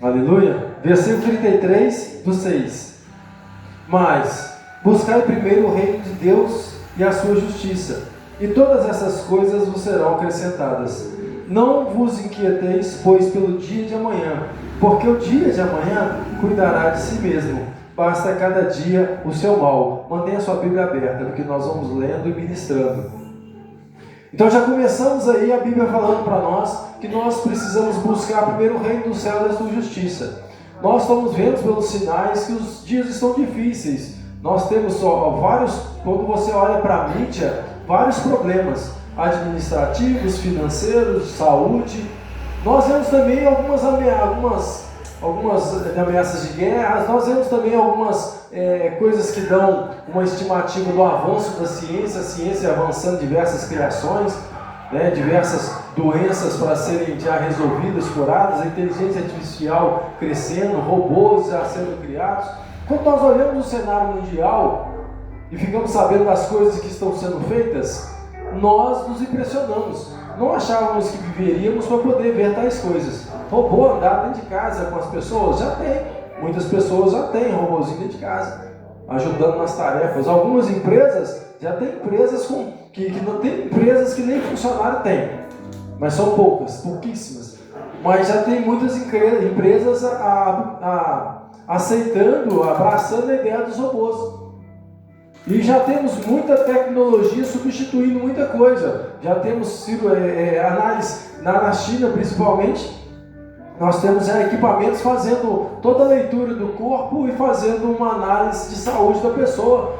Aleluia. Versículo 33 do 6. Mas buscai primeiro o reino de Deus e a sua justiça, e todas essas coisas vos serão acrescentadas. Não vos inquieteis, pois, pelo dia de amanhã, porque o dia de amanhã cuidará de si mesmo. Basta a cada dia o seu mal. Mantenha a sua Bíblia aberta, porque nós vamos lendo e ministrando. Então já começamos aí a Bíblia falando para nós que nós precisamos buscar primeiro o reino do céu e da sua justiça. Nós estamos vendo pelos sinais que os dias estão difíceis. Nós temos vários, quando você olha para a mídia, vários problemas administrativos, financeiros, saúde. Nós vemos também algumas ameaças de guerra. Nós vemos também algumas coisas que dão uma estimativa do avanço da ciência, a ciência avançando diversas criações, né, diversas doenças para serem já resolvidas, curadas, a inteligência artificial crescendo, robôs já sendo criados. Quando nós olhamos o cenário mundial e ficamos sabendo das coisas que estão sendo feitas, nós nos impressionamos. Não achávamos que viveríamos para poder ver tais coisas. Robô andar dentro de casa com as pessoas? Já tem. Muitas pessoas já têm robôzinho dentro de casa, ajudando nas tarefas. Algumas empresas, já tem empresas que não tem empresas que nem funcionário tem. Mas são pouquíssimas. Mas já tem muitas empresas aceitando, abraçando a ideia dos robôs. E já temos muita tecnologia substituindo muita coisa. Já temos análise, na China principalmente, nós temos equipamentos fazendo toda a leitura do corpo e fazendo uma análise de saúde da pessoa,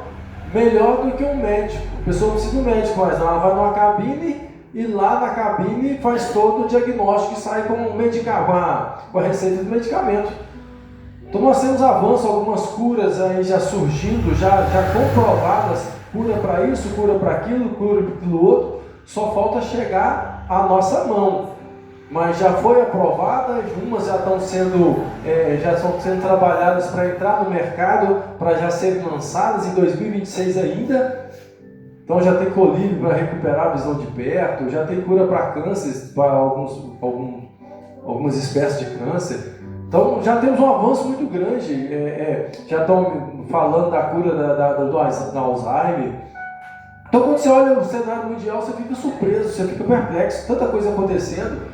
melhor do que um médico. A pessoa não precisa de um médico mais, não. Ela vai numa cabine e lá na cabine faz todo o diagnóstico e sai com a receita do medicamento. Então nós temos avanço, algumas curas aí já surgindo, já comprovadas, cura para isso, cura para aquilo, cura para aquilo outro, só falta chegar à nossa mão. Mas já foi aprovada, umas já estão sendo trabalhadas para entrar no mercado, para já serem lançadas em 2026 ainda. Então já tem colírio para recuperar a visão de perto, já tem cura para câncer, para algumas espécies de câncer. Então já temos um avanço muito grande, já estão falando da cura do Alzheimer. Então quando você olha o cenário mundial, você fica surpreso, você fica perplexo, tanta coisa acontecendo,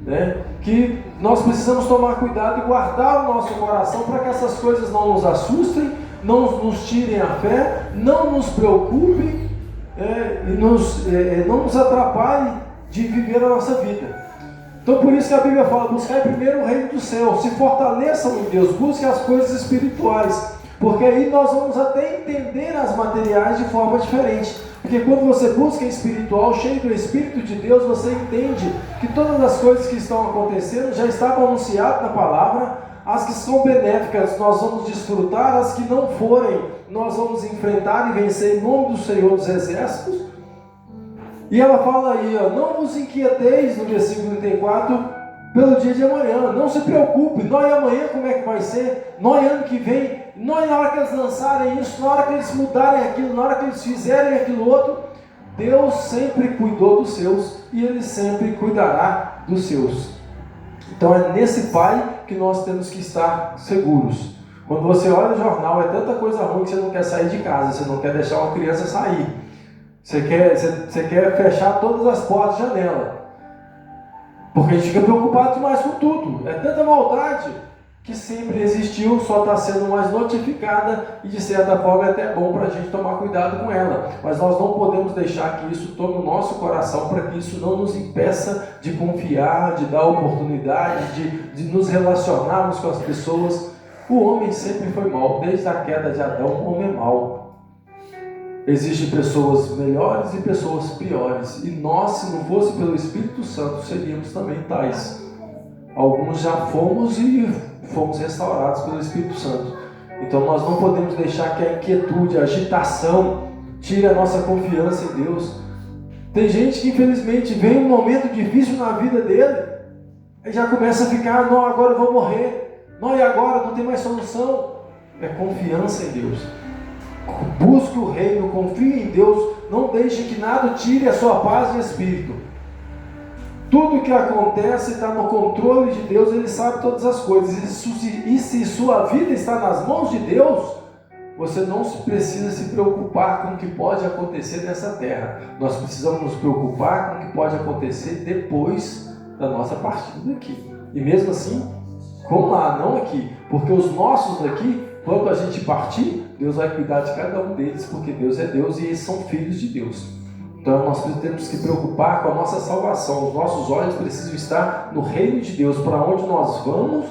né, que nós precisamos tomar cuidado e guardar o nosso coração para que essas coisas não nos assustem, não nos tirem a fé, não nos preocupem e não nos atrapalhem de viver a nossa vida. Então por isso que a Bíblia fala, buscai primeiro o reino do céu, se fortaleçam em Deus, busquem as coisas espirituais, porque aí nós vamos até entender as materiais de forma diferente. Porque quando você busca espiritual, cheio do Espírito de Deus, você entende que todas as coisas que estão acontecendo já estavam anunciadas na palavra. As que são benéficas nós vamos desfrutar, as que não forem nós vamos enfrentar e vencer em nome do Senhor dos Exércitos. E ela fala aí, não vos inquieteis, no versículo 34, pelo dia de amanhã, não se preocupe, nós amanhã como é que vai ser, nós ano que vem, nós na hora que eles lançarem isso, na hora que eles mudarem aquilo, na hora que eles fizerem aquilo outro, Deus sempre cuidou dos seus e Ele sempre cuidará dos seus. Então é nesse Pai que nós temos que estar seguros. Quando você olha o jornal, é tanta coisa ruim que você não quer sair de casa, você não quer deixar uma criança sair. Você quer fechar todas as portas e janelas. Porque a gente fica preocupado demais com tudo. É tanta maldade que sempre existiu, só está sendo mais notificada e de certa forma é até bom para a gente tomar cuidado com ela. Mas nós não podemos deixar que isso tome o nosso coração, para que isso não nos impeça de confiar, de dar oportunidade, de nos relacionarmos com as pessoas. O homem sempre foi mau, desde a queda de Adão, o homem é mau. Existem pessoas melhores e pessoas piores. E nós, se não fosse pelo Espírito Santo, seríamos também tais. Alguns já fomos e fomos restaurados pelo Espírito Santo. Então nós não podemos deixar que a inquietude, a agitação, tire a nossa confiança em Deus. Tem gente que infelizmente vem um momento difícil na vida dele e já começa a ficar, não, agora eu vou morrer. Não, e agora? Não tem mais solução. É confiança em Deus. Busque o reino, confie em Deus, não deixe que nada tire a sua paz de espírito. tudo que acontece está no controle de Deus, Ele sabe todas as coisas. E se sua vida está nas mãos de Deus, você não precisa se preocupar com o que pode acontecer nessa terra. Nós precisamos nos preocupar com o que pode acontecer depois da nossa partida daqui. E mesmo assim, como lá, não aqui. Porque os nossos daqui, quando a gente partir, Deus vai cuidar de cada um deles, porque Deus é Deus e eles são filhos de Deus. Então nós temos que preocupar com a nossa salvação. Os nossos olhos precisam estar no reino de Deus, para onde nós vamos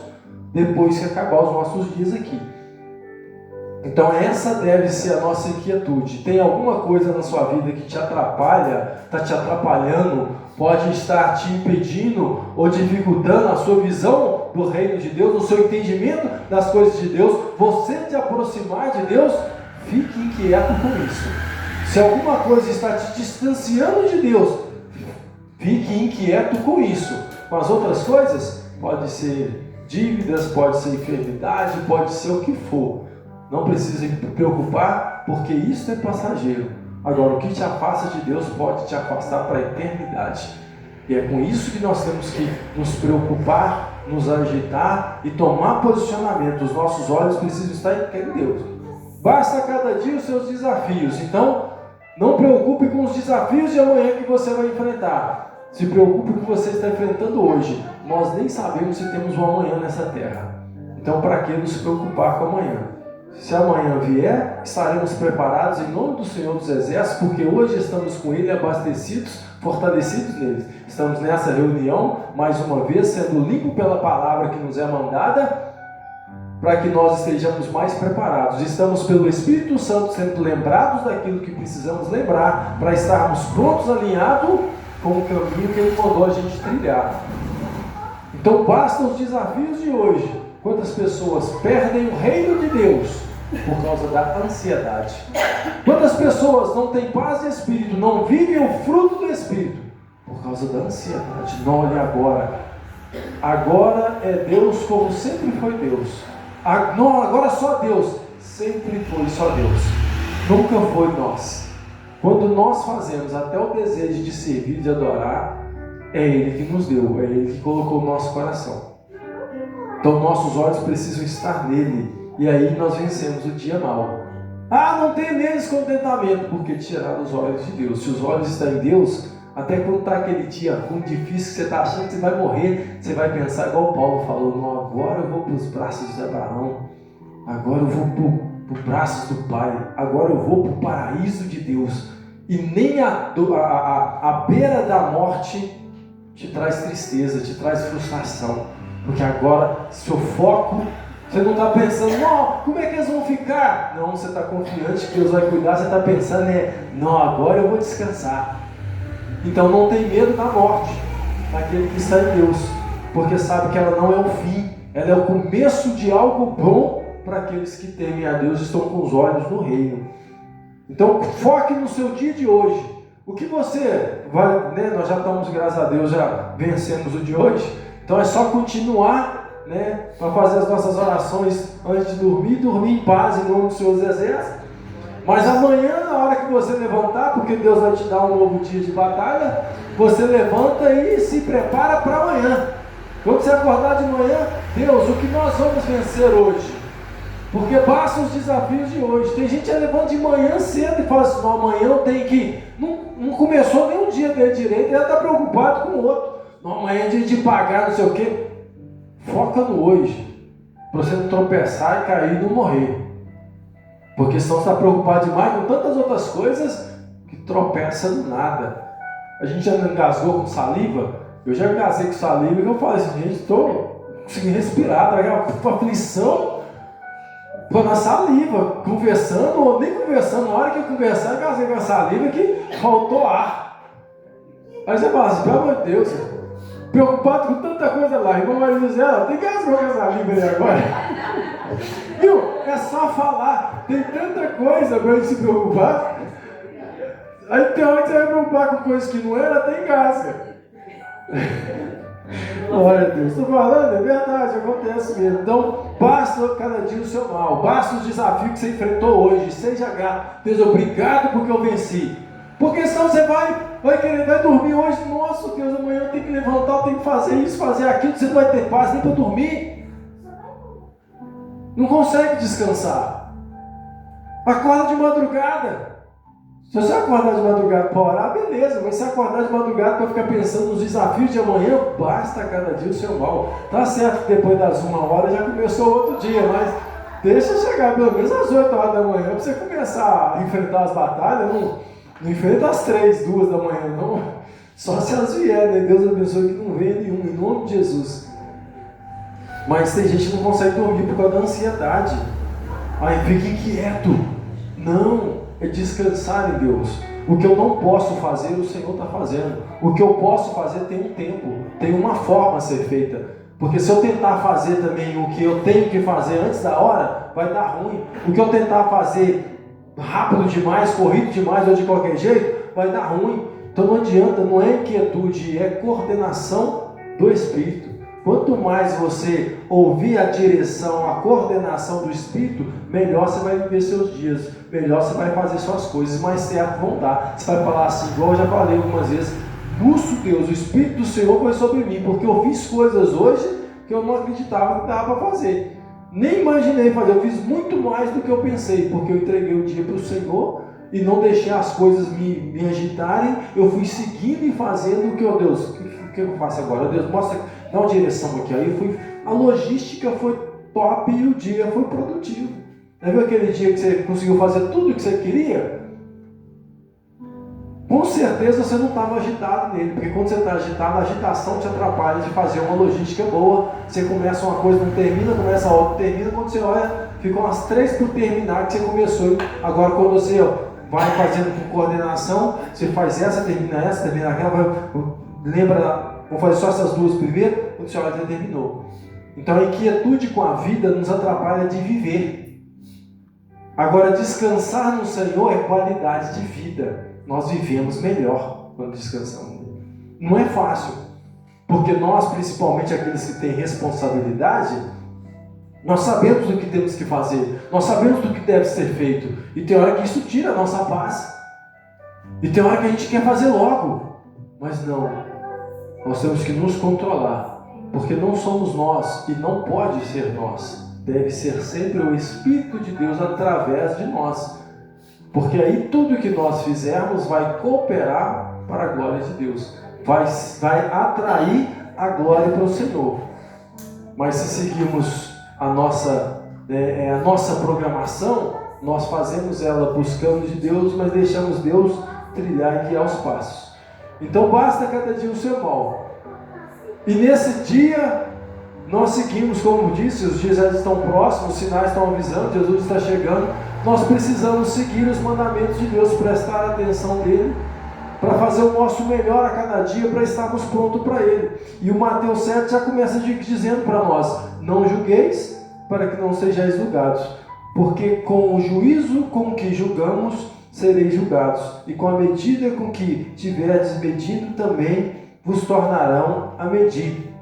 depois que acabar os nossos dias aqui. Então essa deve ser a nossa inquietude. Tem alguma coisa na sua vida que te atrapalha, está te atrapalhando, pode estar te impedindo ou dificultando a sua visão do reino de Deus, o seu entendimento das coisas de Deus, você te aproximar de Deus? Fique inquieto com isso. Se alguma coisa está te distanciando de Deus, fique inquieto com isso. Com as outras coisas, pode ser dívidas, pode ser enfermidade, pode ser o que for. Não precisa se preocupar, porque isso é passageiro. Agora, o que te afasta de Deus pode te afastar para a eternidade. E é com isso que nós temos que nos preocupar, nos agitar e tomar posicionamento. Os nossos olhos precisam estar em Deus. Basta cada dia os seus desafios. Então, não preocupe com os desafios de amanhã que você vai enfrentar. Se preocupe com o que você está enfrentando hoje. Nós nem sabemos se temos um amanhã nessa terra. Então, para que nos preocupar com amanhã? Se amanhã vier, estaremos preparados em nome do Senhor dos Exércitos, porque hoje estamos com Ele abastecidos, fortalecidos nele. Estamos nessa reunião, mais uma vez, sendo limpos pela palavra que nos é mandada, para que nós estejamos mais preparados. Estamos pelo Espírito Santo sendo lembrados daquilo que precisamos lembrar, para estarmos prontos, alinhados com o caminho que Ele mandou a gente trilhar. Então bastam os desafios de hoje. Quantas pessoas perdem o reino de Deus por causa da ansiedade? Quantas pessoas não têm paz de espírito, não vivem o fruto do Espírito por causa da ansiedade? Não, olhe agora. Agora é Deus como sempre foi Deus. Não, agora só Deus. Sempre foi só Deus. Nunca foi nós. Quando nós fazemos até o desejo de servir, de adorar, é Ele que nos deu, é Ele que colocou no nosso coração. Então nossos olhos precisam estar nele. E aí nós vencemos o dia mau. Não tem neles contentamento, porque tirar os olhos de Deus. Se os olhos estão em Deus, até quando está aquele dia ruim, difícil, que você está achando que você vai morrer, você vai pensar igual Paulo falou: não, agora eu vou para os braços de Abraão, agora eu vou para os braços do Pai, agora eu vou para o paraíso de Deus. E nem a beira da morte te traz tristeza, te traz frustração. Porque agora, seu foco, você não está pensando, não, como é que eles vão ficar? Não, você está confiante que Deus vai cuidar, você está pensando, não, agora eu vou descansar. Então não tem medo da morte, daquele que está em Deus, porque sabe que ela não é o fim, ela é o começo de algo bom para aqueles que temem a Deus e estão com os olhos no reino. Então foque no seu dia de hoje. O que você vai, nós já estamos, graças a Deus, já vencemos o de hoje. Então é só continuar, para fazer as nossas orações antes de dormir em paz em nome do Senhor dos Exércitos. Mas amanhã, na hora que você levantar, porque Deus vai te dar um novo dia de batalha, você levanta e se prepara para amanhã. Quando você acordar de manhã, Deus, o que nós vamos vencer hoje? Porque bastam os desafios de hoje. Tem gente que levanta de manhã cedo e fala assim: não, amanhã eu tenho que... Não começou nem um dia dele direito, ele está preocupado com o outro. Não, amanhã é dia de pagar, não sei o quê. Foca no hoje, para você não tropeçar e cair e não morrer. Porque senão você está preocupado demais com tantas outras coisas que tropeça no nada. A gente já engasgou com saliva. Eu já engasguei com saliva e eu falei assim: gente, estou conseguindo respirar, tá ligado? Uma aflição na saliva, conversando ou nem conversando. Na hora que eu conversar, eu engasguei com a saliva que faltou ar. Aí você fala assim: pelo amor de Deus, preocupado com tanta coisa lá. Irmão Maria José, tem que gastar com essa língua aí agora. Viu? É só falar. Tem tanta coisa pra gente se preocupar. Aí tem hora que você vai preocupar com coisas que não era, tem gasga. Glória a Deus. Estou falando, é verdade, acontece mesmo. Então, basta cada dia o seu mal. Basta os desafios que você enfrentou hoje. Seja grato. Deus, obrigado porque eu venci. Porque senão você vai dormir hoje, nossa Deus, amanhã eu tenho que levantar, eu tenho que fazer isso, fazer aquilo, você não vai ter paz nem para dormir. Não consegue descansar. Acorda de madrugada. Se você acordar de madrugada para orar, beleza, mas se acordar de madrugada para ficar pensando nos desafios de amanhã, basta cada dia o seu mal. Tá certo que depois das 1h já começou outro dia, mas deixa chegar pelo menos às 8h da manhã para você começar a enfrentar as batalhas. Não enfrenta às 3, 2 da manhã, não. Só se elas vierem, né? Deus abençoe que não venha nenhum, em nome de Jesus. Mas tem gente que não consegue dormir por causa da ansiedade. Aí fique quieto. Não, é descansar em Deus. O que eu não posso fazer, o Senhor está fazendo. O que eu posso fazer tem um tempo, tem uma forma a ser feita. Porque se eu tentar fazer também o que eu tenho que fazer antes da hora, vai dar ruim. O que eu tentar fazer rápido demais, corrido demais ou de qualquer jeito, vai dar ruim. Então não adianta, não é inquietude, é coordenação do Espírito. Quanto mais você ouvir a direção, a coordenação do Espírito, melhor você vai viver seus dias, melhor você vai fazer suas coisas, mais certo vão dar. Você vai falar assim, igual eu já falei algumas vezes, nosso Deus, o Espírito do Senhor foi sobre mim, porque eu fiz coisas hoje que eu não acreditava que dava para fazer. Nem imaginei fazer, eu fiz muito mais do que eu pensei, porque eu entreguei o dia para o Senhor e não deixei as coisas me agitarem, eu fui seguindo e fazendo o que, oh Deus, o que eu faço agora? Deus, mostra, dá uma direção aqui. Aí a logística foi top e o dia foi produtivo. Já viu aquele dia que você conseguiu fazer tudo o que você queria? Com certeza você não estava agitado nele, porque quando você está agitado, a agitação te atrapalha de fazer uma logística boa. Você começa uma coisa, não termina, começa a outra, termina. Quando você olha, ficam as 3 por terminar que você começou. Agora, quando você vai fazendo com coordenação, você faz essa, termina aquela, lembra, vou fazer só essas 2 primeiro, quando você olha, já terminou. Então a inquietude com a vida nos atrapalha de viver. Agora, descansar no Senhor é qualidade de vida. Nós vivemos melhor quando descansamos. Não é fácil, porque nós, principalmente aqueles que têm responsabilidade, nós sabemos o que temos que fazer, nós sabemos do que deve ser feito, e tem hora que isso tira a nossa paz, e tem hora que a gente quer fazer logo, mas não, nós temos que nos controlar, porque não somos nós, e não pode ser nós, deve ser sempre o Espírito de Deus através de nós. Porque aí tudo que nós fizermos vai cooperar para a glória de Deus. Vai atrair a glória para o Senhor. Mas se seguirmos a nossa programação, nós fazemos ela buscando de Deus, mas deixamos Deus trilhar e guiar os passos. Então basta cada dia o seu mal. E nesse dia, nós seguimos, como disse, os dias já estão próximos, os sinais estão avisando, Jesus está chegando. Nós precisamos seguir os mandamentos de Deus, prestar atenção nele, para fazer o nosso melhor a cada dia, para estarmos prontos para ele. E o Mateus 7 já começa dizendo para nós, não julgueis, para que não sejais julgados, porque com o juízo com que julgamos, sereis julgados, e com a medida com que tiverdes medido, também vos tornarão a medir.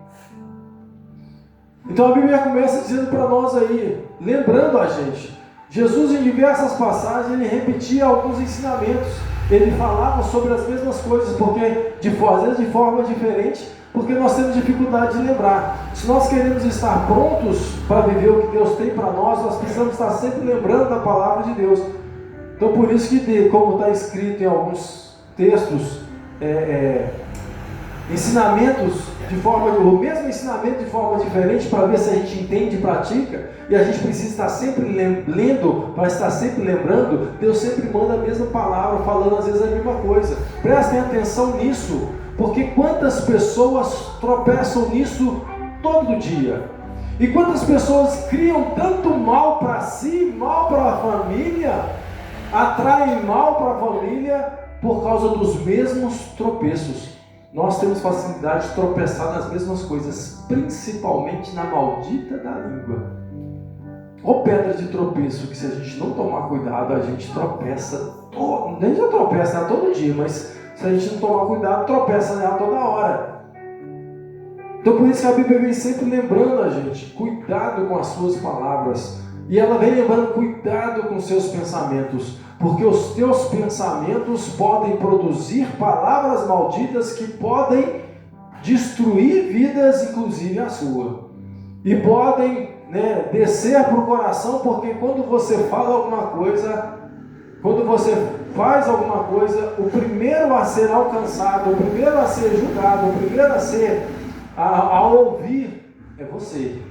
Então a Bíblia começa dizendo para nós aí, lembrando a gente, Jesus em diversas passagens ele repetia alguns ensinamentos, ele falava sobre as mesmas coisas, porque às vezes de forma diferente, porque nós temos dificuldade de lembrar. Se nós queremos estar prontos para viver o que Deus tem para nós precisamos estar sempre lembrando da palavra de Deus. Então por isso que, como está escrito em alguns textos, ensinamentos o mesmo ensinamento de forma diferente, para ver se a gente entende e pratica, e a gente precisa estar sempre lendo, para estar sempre lembrando. Deus sempre manda a mesma palavra, falando às vezes a mesma coisa. Prestem atenção nisso, porque quantas pessoas tropeçam nisso todo dia, e quantas pessoas criam tanto mal para si, mal para a família, atraem mal para a família por causa dos mesmos tropeços. Nós temos facilidade de tropeçar nas mesmas coisas, principalmente na maldita da língua. Ou pedra de tropeço, que se a gente não tomar cuidado, a gente tropeça, nem já tropeça nela todo dia, mas se a gente não tomar cuidado, tropeça nela toda hora. Então por isso que a Bíblia vem sempre lembrando a gente, cuidado com as suas palavras. E ela vem lembrando, cuidado com seus pensamentos, porque os teus pensamentos podem produzir palavras malditas que podem destruir vidas, inclusive a sua. E podem, descer para o coração, porque quando você fala alguma coisa, quando você faz alguma coisa, o primeiro a ser alcançado, o primeiro a ser julgado, o primeiro a ouvir é você.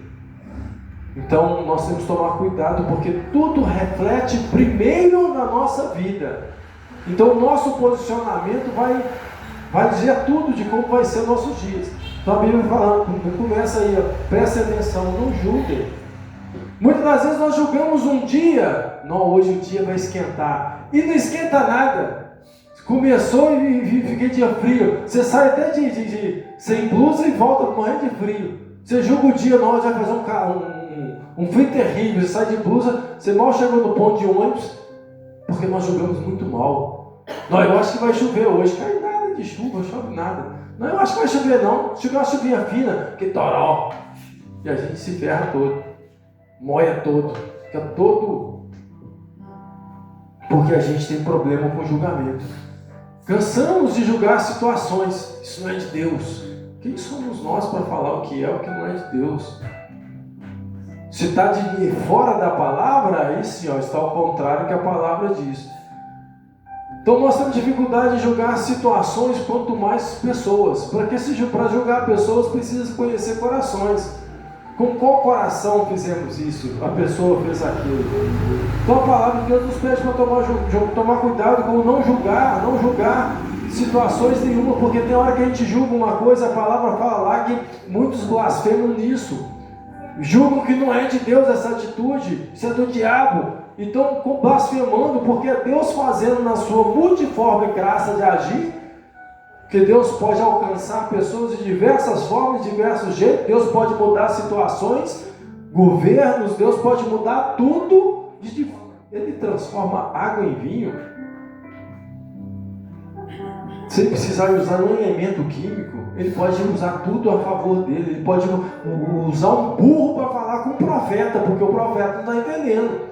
Então nós temos que tomar cuidado, porque tudo reflete primeiro na nossa vida. Então o nosso posicionamento vai dizer tudo de como vai ser nossos dias. Então a Bíblia falando, começa aí, preste atenção, não julguem. Muitas das vezes nós julgamos um dia, não, hoje o dia vai esquentar, e não esquenta nada. Começou e fiquei dia frio, você sai até sem blusa e volta morrendo de frio. Você julga o dia, não, vai fazer um frio terrível, você sai de blusa, você mal chegou no ponto de ônibus, porque nós julgamos muito mal. Não, eu acho que vai chover hoje, cai nada de chuva, chove nada. Não, eu acho que vai chover não, chegou uma chuvinha fina, que toró. E a gente se ferra todo, moia todo, fica todo, porque a gente tem problema com julgamento. Cansamos de julgar situações, isso não é de Deus. Quem somos nós para falar o que é o que não é de Deus? Se está de fora da palavra, aí sim, está ao contrário que a palavra diz. Então nós temos dificuldade de julgar situações, quanto mais pessoas. Para julgar pessoas precisa conhecer corações. Com qual coração fizemos isso? A pessoa fez aquilo. Então a palavra de Deus nos pede para tomar cuidado com não julgar situações nenhuma, porque tem hora que a gente julga uma coisa, a palavra fala lá que muitos blasfemam nisso. Julgam que não é de Deus essa atitude, isso é do diabo. Então, blasfemando, porque é Deus fazendo na sua multiforme graça de agir, que Deus pode alcançar pessoas de diversas formas, de diversos jeitos. Deus pode mudar situações, governos, Deus pode mudar tudo. Ele transforma água em vinho, sem precisar usar um elemento químico. Ele pode usar tudo a favor dele. Ele pode usar um burro para falar com o profeta, porque o profeta não está entendendo.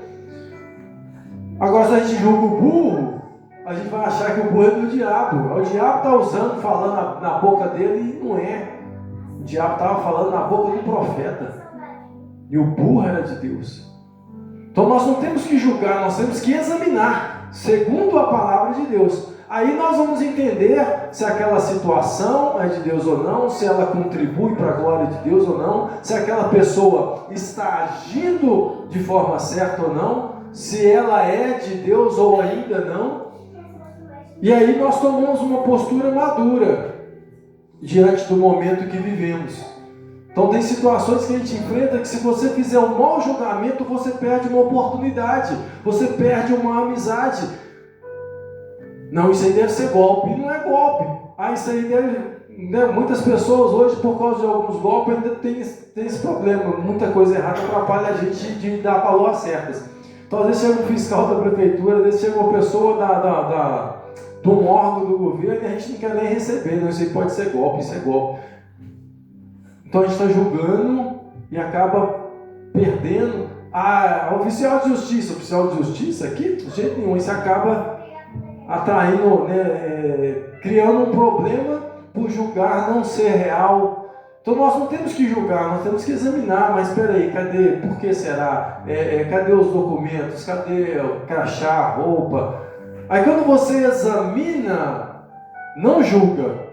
Agora, se a gente julga o burro, a gente vai achar que o burro é do diabo. O diabo está usando, falando na boca dele, e não é. O diabo estava falando na boca do profeta. E o burro era de Deus. Então nós não temos que julgar, nós temos que examinar, segundo a palavra de Deus. Aí nós vamos entender se aquela situação é de Deus ou não, se ela contribui para a glória de Deus ou não, se aquela pessoa está agindo de forma certa ou não, se ela é de Deus ou ainda não. E aí nós tomamos uma postura madura diante do momento que vivemos. Então tem situações que a gente enfrenta que, se você fizer um mau julgamento, você perde uma oportunidade, você perde uma amizade. Não, isso aí deve ser golpe. E não é golpe. Isso aí deve... Muitas pessoas hoje, por causa de alguns golpes, ainda tem esse problema. Muita coisa errada atrapalha a gente de dar valor a certas. Então, às vezes chega um fiscal da prefeitura, às vezes chega uma pessoa de um órgão do governo, e a gente não quer nem receber. Não, isso aí pode ser golpe, isso é golpe. Então a gente está julgando e acaba perdendo. Oficial de justiça aqui, de jeito nenhum, isso acaba atraindo, criando um problema por julgar não ser real. Então nós não temos que julgar, nós temos que examinar. Mas espera aí, cadê? Por que será? Cadê os documentos? Cadê o crachá, roupa? Aí quando você examina, não julga.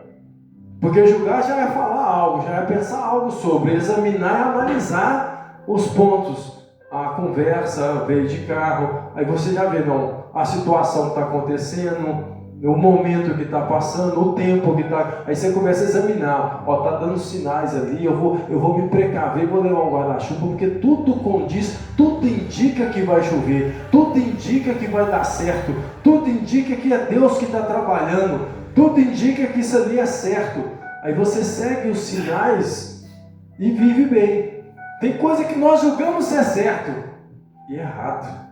Porque julgar já é falar algo, já é pensar algo sobre. Examinar é analisar os pontos. A conversa veio de carro, aí você já vê, não, a situação está acontecendo, o momento que está passando, o tempo que está... Aí você começa a examinar, está dando sinais ali, eu vou me precaver, vou levar um guarda-chuva, porque tudo condiz, tudo indica que vai chover, tudo indica que vai dar certo, tudo indica que é Deus que está trabalhando, tudo indica que isso ali é certo. Aí você segue os sinais e vive bem. Tem coisa que nós julgamos ser certo e errado.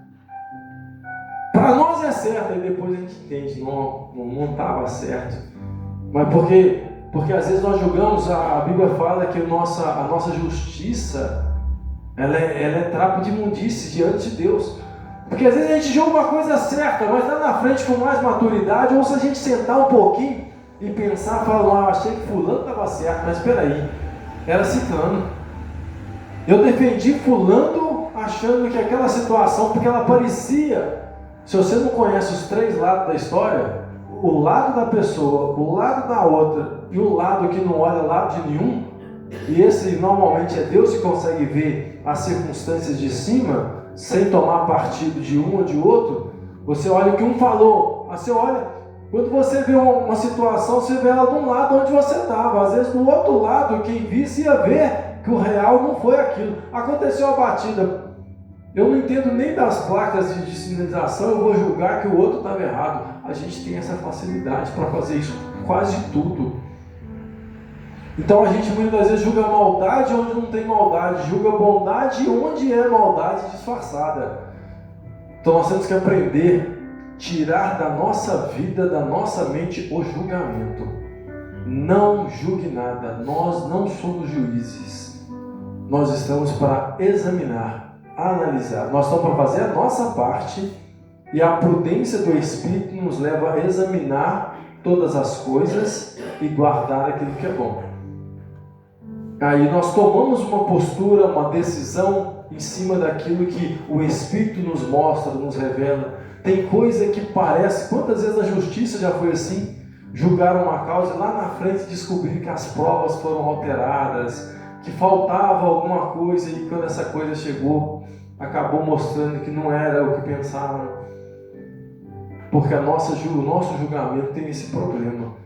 Para nós é certo, aí depois a gente entende, não estava certo. Mas porque às vezes nós julgamos, a Bíblia fala que a nossa justiça ela é trapo de imundície diante de Deus. Porque às vezes a gente julga uma coisa certa, mas lá na frente com mais maturidade, ou se a gente sentar um pouquinho e pensar, falar, achei que fulano estava certo, mas espera aí, era ciclano. Eu defendi fulano achando que aquela situação, porque ela parecia, se você não conhece os três lados da história, o lado da pessoa, o lado da outra e o lado que não olha lado de nenhum, e esse normalmente é Deus que consegue ver as circunstâncias de cima, sem tomar partido de um ou de outro. Você olha o que um falou, você olha, quando você vê uma situação, você vê ela de um lado onde você estava, às vezes do outro lado, quem visse ia ver que o real não foi aquilo. Aconteceu a batida, eu não entendo nem das placas de sinalização, eu vou julgar que o outro estava errado. A gente tem essa facilidade para fazer isso, quase tudo. Então a gente muitas vezes julga maldade onde não tem maldade, julga bondade onde é maldade disfarçada. Então nós temos que aprender a tirar da nossa vida, da nossa mente, o julgamento. Não julgue nada, nós não somos juízes. Nós estamos para examinar, analisar, nós estamos para fazer a nossa parte, e a prudência do Espírito nos leva a examinar todas as coisas e guardar aquilo que é bom. Aí nós tomamos uma postura, uma decisão em cima daquilo que o Espírito nos mostra, nos revela. Tem coisa que parece, quantas vezes a justiça já foi assim? Julgaram uma causa e lá na frente descobriram que as provas foram alteradas, que faltava alguma coisa, e quando essa coisa chegou, acabou mostrando que não era o que pensavam. Porque o nosso julgamento tem esse problema.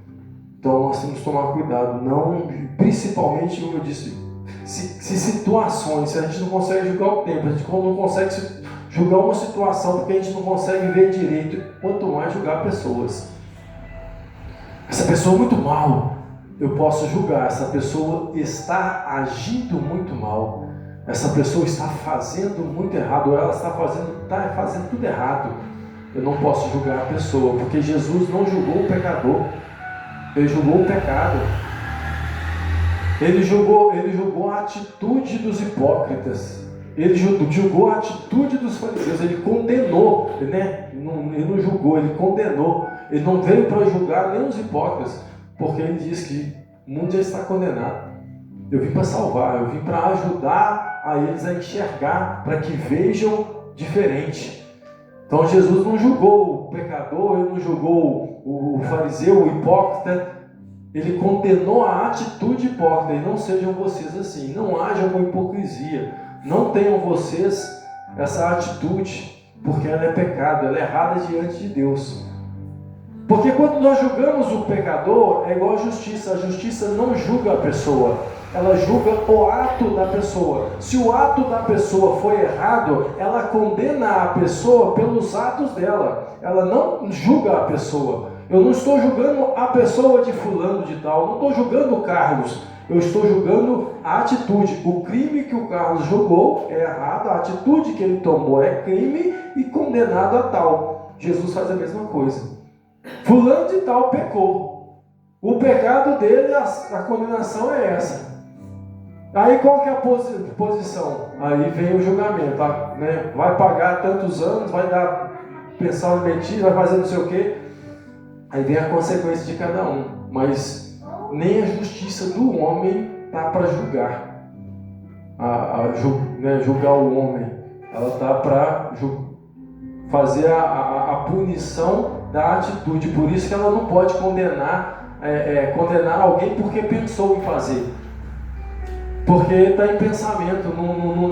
Então nós temos que tomar cuidado, não, principalmente, como eu disse, se situações, se a gente não consegue julgar o tempo, a gente não consegue julgar uma situação porque a gente não consegue ver direito, quanto mais julgar pessoas. Essa pessoa é muito mal, eu posso julgar, essa pessoa está agindo muito mal, essa pessoa está fazendo muito errado, ou ela está fazendo tudo errado. Eu não posso julgar a pessoa, porque Jesus não julgou o pecador, Ele julgou o pecado. Ele julgou a atitude dos hipócritas. Ele julgou a atitude dos fariseus. Ele condenou, né? Ele não julgou, ele condenou. Ele não veio para julgar nem os hipócritas, porque ele diz que o mundo já está condenado. Eu vim para salvar, eu vim para ajudar a eles a enxergar, para que vejam diferente. Então Jesus não julgou o pecador, ele não julgou o fariseu, o hipócrita, ele condenou a atitude hipócrita. E não sejam vocês assim, não hajam com hipocrisia, não tenham vocês essa atitude, porque ela é pecado, ela é errada diante de Deus. Porque quando nós julgamos o pecador, é igual a justiça não julga a pessoa, ela julga o ato da pessoa. Se o ato da pessoa foi errado, ela condena a pessoa pelos atos dela, ela não julga a pessoa. Eu não estou julgando a pessoa de fulano de tal, não estou julgando o Carlos, eu estou julgando a atitude. O crime que o Carlos julgou é errado, a atitude que ele tomou é crime e condenado a tal. Jesus faz a mesma coisa. Fulano de tal pecou, o pecado dele, a condenação é essa. Aí qual que é a posição? Aí vem o julgamento, né? Vai pagar tantos anos, vai dar pensão alimentícia, vai fazer não sei o quê. Aí vem a consequência de cada um. Mas nem a justiça do homem está para julgar, julgar o homem. Ela está para fazer a punição da atitude. Por isso que ela não pode condenar alguém porque pensou em fazer. Porque está em pensamento,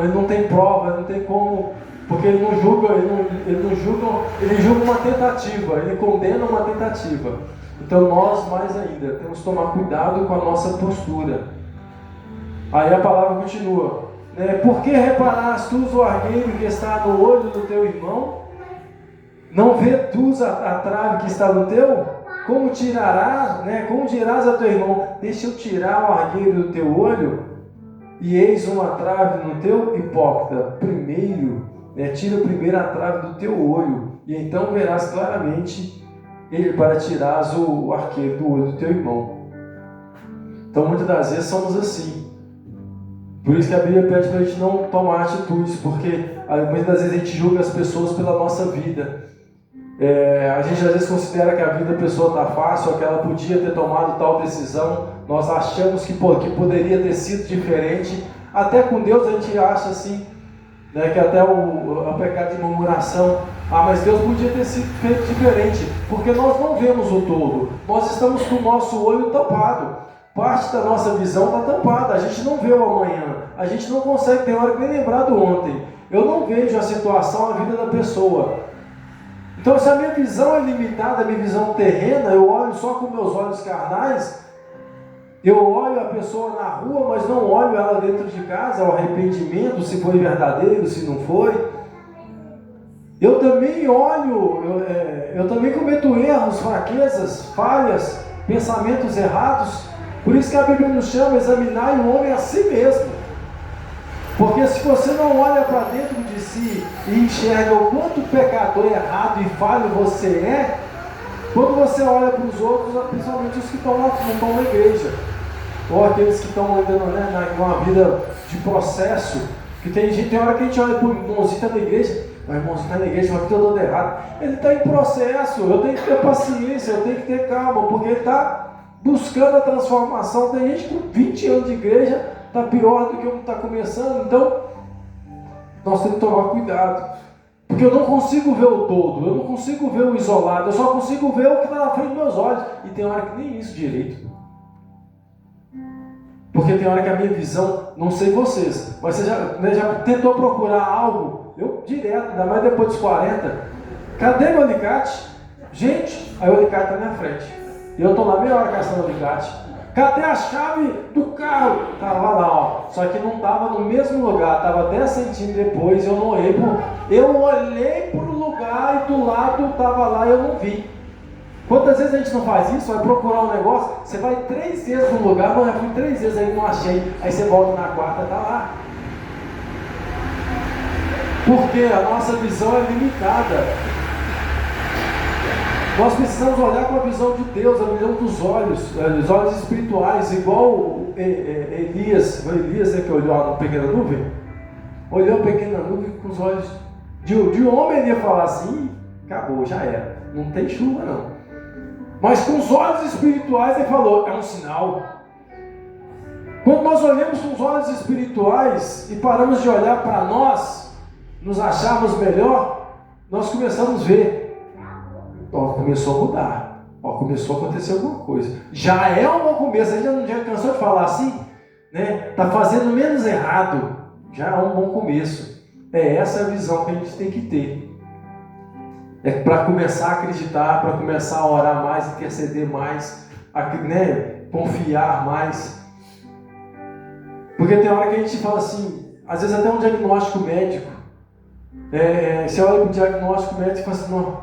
ele não tem prova, ele não tem como, porque ele não julga, ele julga uma tentativa, ele condena uma tentativa. Então nós, mais ainda, temos que tomar cuidado com a nossa postura. Aí a palavra continua, né? Por que reparás tu o argueiro que está no olho do teu irmão? Não vê tu a trave que está no teu? Como tirarás, né? Como dirás a teu irmão, deixa eu tirar o argueiro do teu olho? E eis uma trave no teu? Hipócrita, tira primeiro a trave do teu olho, e então verás claramente para tirares o arqueiro do olho do teu irmão. Então muitas das vezes somos assim. Por isso que a Bíblia pede para a gente não tomar atitudes, porque muitas das vezes a gente julga as pessoas pela nossa vida. A gente às vezes considera que a vida da pessoa está fácil, ou que ela podia ter tomado tal decisão. Nós achamos que poderia ter sido diferente. Até com Deus a gente acha assim, né, que até o pecado de murmuração, mas Deus podia ter sido feito diferente, porque nós não vemos o todo, nós estamos com o nosso olho tampado, parte da nossa visão está tampada, a gente não vê o amanhã, a gente não consegue, tem hora que nem lembrar do ontem. Eu não vejo a situação, a vida da pessoa. Então, se a minha visão é limitada, a minha visão terrena, eu olho só com meus olhos carnais, eu olho a pessoa na rua, mas não olho ela dentro de casa, o arrependimento, se foi verdadeiro, se não foi. Eu também olho, eu também cometo erros, fraquezas, falhas, pensamentos errados. Por isso que a Bíblia nos chama a examinar o homem a si mesmo. Porque se você não olha para dentro de si e enxerga o quanto pecador, errado e falho você é, quando você olha para os outros, principalmente os que não estão na igreja, ou aqueles que estão ainda numa vida de processo, que tem hora que a gente olha para o irmãozinho que está na igreja, mas o irmãozinho está na igreja, mas está todo errado. Ele está em processo, eu tenho que ter paciência, eu tenho que ter calma, porque ele está buscando a transformação. Tem gente com 20 anos de igreja, está pior do que o que está começando. Então, nós temos que tomar cuidado, porque eu não consigo ver o todo, eu não consigo ver o isolado, eu só consigo ver o que está na frente dos meus olhos, e tem hora que nem isso direito. Porque tem hora que a minha visão, não sei vocês, mas você já tentou procurar algo, eu direto, ainda mais depois dos 40, cadê meu alicate? Gente, aí o alicate está na minha frente, e eu estou lá meia hora caçando o alicate. Cadê a chave do carro? Estava lá, ó, só que não estava no mesmo lugar, estava 10 centímetros depois, eu olhei para o lugar e do lado estava lá e eu não vi. Quantas vezes a gente não faz isso? Vai procurar um negócio, você vai 3 vezes no lugar, mas eu fui 3 vezes aí, não achei, aí você volta na quarta, está lá. Porque a nossa visão é limitada. Nós precisamos olhar com a visão de Deus, a visão dos olhos, os olhos espirituais, igual Elias que olhou a pequena nuvem, olhou a pequena nuvem com os olhos de homem, ele ia falar assim, acabou, já era, não tem chuva não. Mas com os olhos espirituais ele falou, é um sinal. Quando nós olhamos com os olhos espirituais e paramos de olhar para nós, nos acharmos melhor, nós começamos a ver, começou a mudar, começou a acontecer alguma coisa. Já é um bom começo, a gente já cansou de falar assim, né? Está fazendo menos errado, já é um bom começo. Essa a visão que a gente tem que ter. Para começar a acreditar, para começar a orar mais, interceder mais, confiar mais. Porque tem hora que a gente fala assim, às vezes até um diagnóstico médico, você olha para o diagnóstico médico e fala assim, não,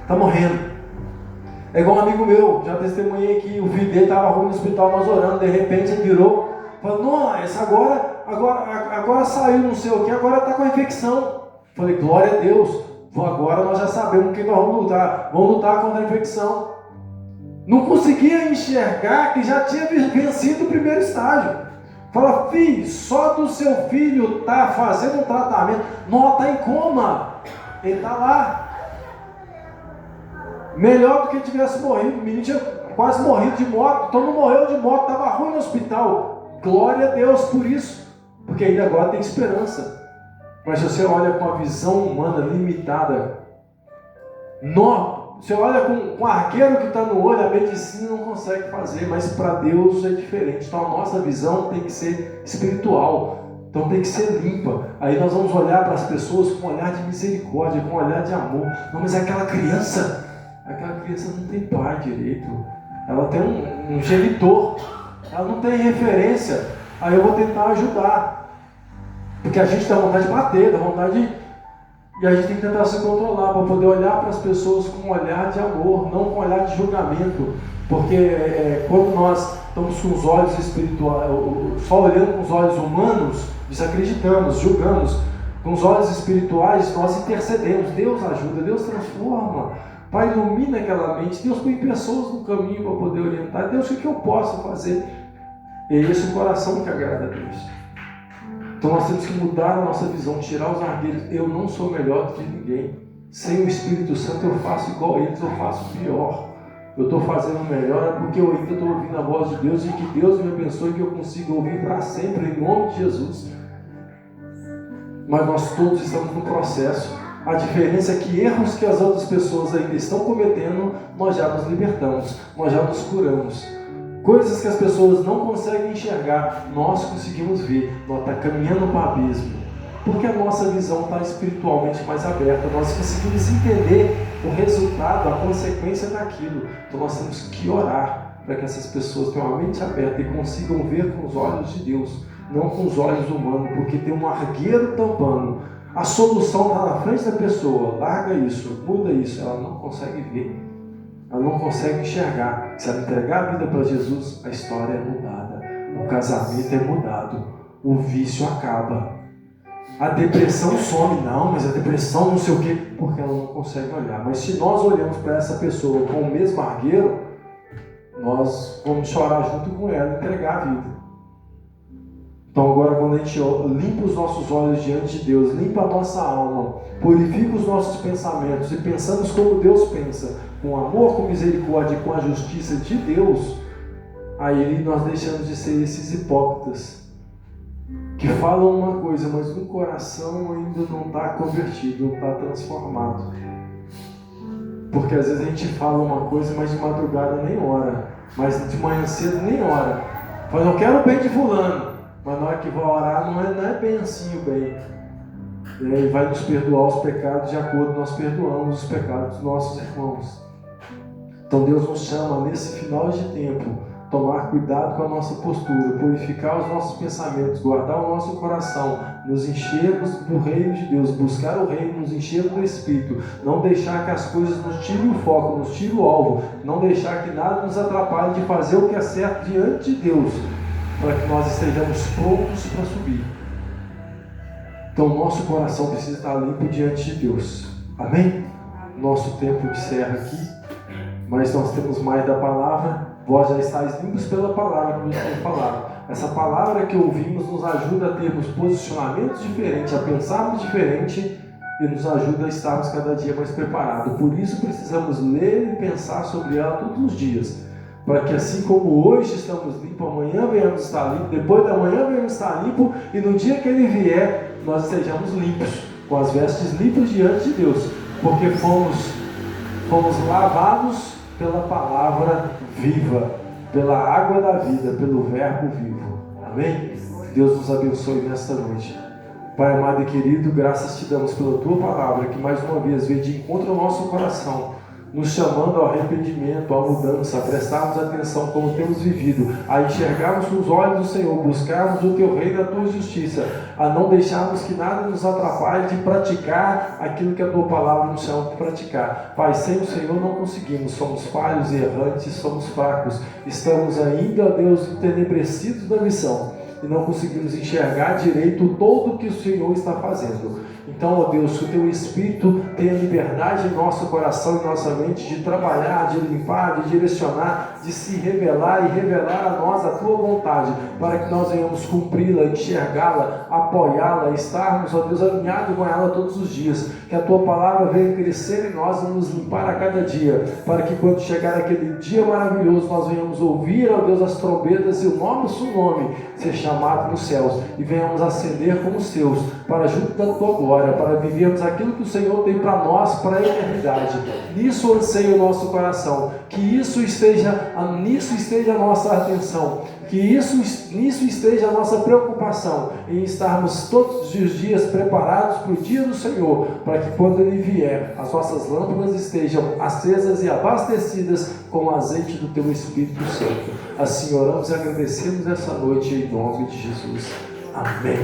está morrendo. É igual um amigo meu, já testemunhei que o filho dele estava ruim no hospital, nós orando, de repente ele virou, falou, nossa, agora saiu não sei o que, agora está com a infecção. Falei, glória a Deus. Agora nós já sabemos que nós vamos lutar contra a infecção. Não conseguia enxergar que já tinha vencido o primeiro estágio. Fala, filho, só do seu filho está fazendo um tratamento, não está em coma, ele está lá. Melhor do que tivesse morrido, o menino tinha quase morrido de moto, então não morreu de moto, estava ruim no hospital. Glória a Deus por isso, porque ainda agora tem esperança. Mas se você olha com a visão humana limitada, você olha com o arqueiro que está no olho, a medicina não consegue fazer, mas para Deus é diferente. Então a nossa visão tem que ser espiritual, então tem que ser limpa. Aí nós vamos olhar para as pessoas com um olhar de misericórdia, com um olhar de amor. Não, mas aquela criança não tem pai direito, ela tem um genitor, ela não tem referência, aí eu vou tentar ajudar. Porque a gente dá vontade de bater, dá vontade de... E a gente tem que tentar se controlar para poder olhar para as pessoas com um olhar de amor, não com um olhar de julgamento. Porque quando nós estamos com os olhos espirituais, só olhando com os olhos humanos, desacreditamos, julgamos. Com os olhos espirituais, nós intercedemos. Deus ajuda, Deus transforma. Pai, ilumina aquela mente. Deus põe pessoas no caminho para poder orientar. Deus, o que eu posso fazer? E é esse o coração que agrada a Deus. Então nós temos que mudar a nossa visão, tirar os arguilhos. Eu não sou melhor do que ninguém. Sem o Espírito Santo eu faço igual a eles, eu faço pior. Eu estou fazendo melhor é porque eu ainda estou ouvindo a voz de Deus e que Deus me abençoe e que eu consiga ouvir para sempre, em nome de Jesus. Mas nós todos estamos no processo. A diferença é que erros que as outras pessoas ainda estão cometendo, nós já nos libertamos, nós já nos curamos. Coisas que as pessoas não conseguem enxergar, nós conseguimos ver. Nós estamos caminhando para o abismo. Porque a nossa visão está espiritualmente mais aberta. Nós conseguimos entender o resultado, a consequência daquilo. Então nós temos que orar para que essas pessoas tenham a mente aberta e consigam ver com os olhos de Deus, não com os olhos humanos, porque tem um argueiro tampando. A solução está na frente da pessoa. Larga isso, muda isso. Ela não consegue ver. Ela não consegue enxergar. Se ela entregar a vida para Jesus, a história é mudada. O casamento é mudado. O vício acaba. A depressão some. Não, mas a depressão não sei o quê. Porque ela não consegue olhar. Mas se nós olhamos para essa pessoa com o mesmo argueiro, nós vamos chorar junto com ela e entregar a vida. Então agora quando a gente limpa os nossos olhos diante de Deus, limpa a nossa alma, purifica os nossos pensamentos e pensamos como Deus pensa, com amor, com misericórdia e com a justiça de Deus, aí nós deixamos de ser esses hipócritas que falam uma coisa, mas no coração ainda não está convertido, não está transformado. Porque às vezes a gente fala uma coisa, mas de madrugada nem ora, mas de manhã cedo nem ora. Fala, eu quero o bem de fulano. Mas na hora que vai orar, não é bem assim o bem. Ele vai nos perdoar os pecados de acordo com nós perdoamos os pecados dos nossos irmãos. Então Deus nos chama nesse final de tempo, tomar cuidado com a nossa postura, purificar os nossos pensamentos, guardar o nosso coração, nos enchermos do reino de Deus, buscar o reino, nos encher do Espírito, não deixar que as coisas nos tirem o foco, nos tirem o alvo, não deixar que nada nos atrapalhe de fazer o que é certo diante de Deus, para que nós estejamos prontos para subir. Então nosso coração precisa estar limpo diante de Deus. Amém? Nosso tempo encerra aqui, mas nós temos mais da palavra. Vós já estáis limpos pela palavra que nos tem falado. Essa palavra que ouvimos nos ajuda a termos posicionamentos diferentes, a pensarmos diferente e nos ajuda a estarmos cada dia mais preparados. Por isso precisamos ler e pensar sobre ela todos os dias, para que assim como hoje estamos limpos, amanhã venhamos estar limpos, depois da manhã venhamos estar limpos, e no dia que Ele vier, nós estejamos limpos, com as vestes limpas diante de Deus, porque fomos lavados pela palavra viva, pela água da vida, pelo verbo vivo. Amém? Deus nos abençoe nesta noite. Pai amado e querido, graças te damos pela tua palavra, que mais uma vez veio de encontro ao nosso coração, nos chamando ao arrependimento, à mudança, a prestarmos atenção como temos vivido, a enxergarmos com os olhos do Senhor, buscarmos o teu reino e a tua justiça, a não deixarmos que nada nos atrapalhe de praticar aquilo que a tua palavra nos chama de praticar. Pai, sem o Senhor não conseguimos, somos falhos e errantes, somos fracos, estamos ainda, Deus, entenebrecidos da missão e não conseguimos enxergar direito todo o que o Senhor está fazendo. Então, ó Deus, que o Teu Espírito tenha liberdade em nosso coração e nossa mente de trabalhar, de limpar, de direcionar, de se revelar e revelar a nós a Tua vontade, para que nós venhamos cumpri-la, enxergá-la, apoiá-la, estarmos, ó Deus, alinhados com ela todos os dias. Que a Tua palavra venha crescer em nós e nos limpar a cada dia, para que quando chegar aquele dia maravilhoso, nós venhamos ouvir, ó Deus, as trombetas e o nosso nome ser chamado nos céus e venhamos ascender como os Teus, para junto da Tua glória, para vivermos aquilo que o Senhor tem para nós, para a eternidade. Nisso anseia o nosso coração, que nisso esteja a nossa atenção, que nisso esteja a nossa preocupação, em estarmos todos os dias preparados para o dia do Senhor, para que quando Ele vier, as nossas lâmpadas estejam acesas e abastecidas com o azeite do Teu Espírito Santo. Assim oramos e agradecemos essa noite em nome de Jesus. Amém.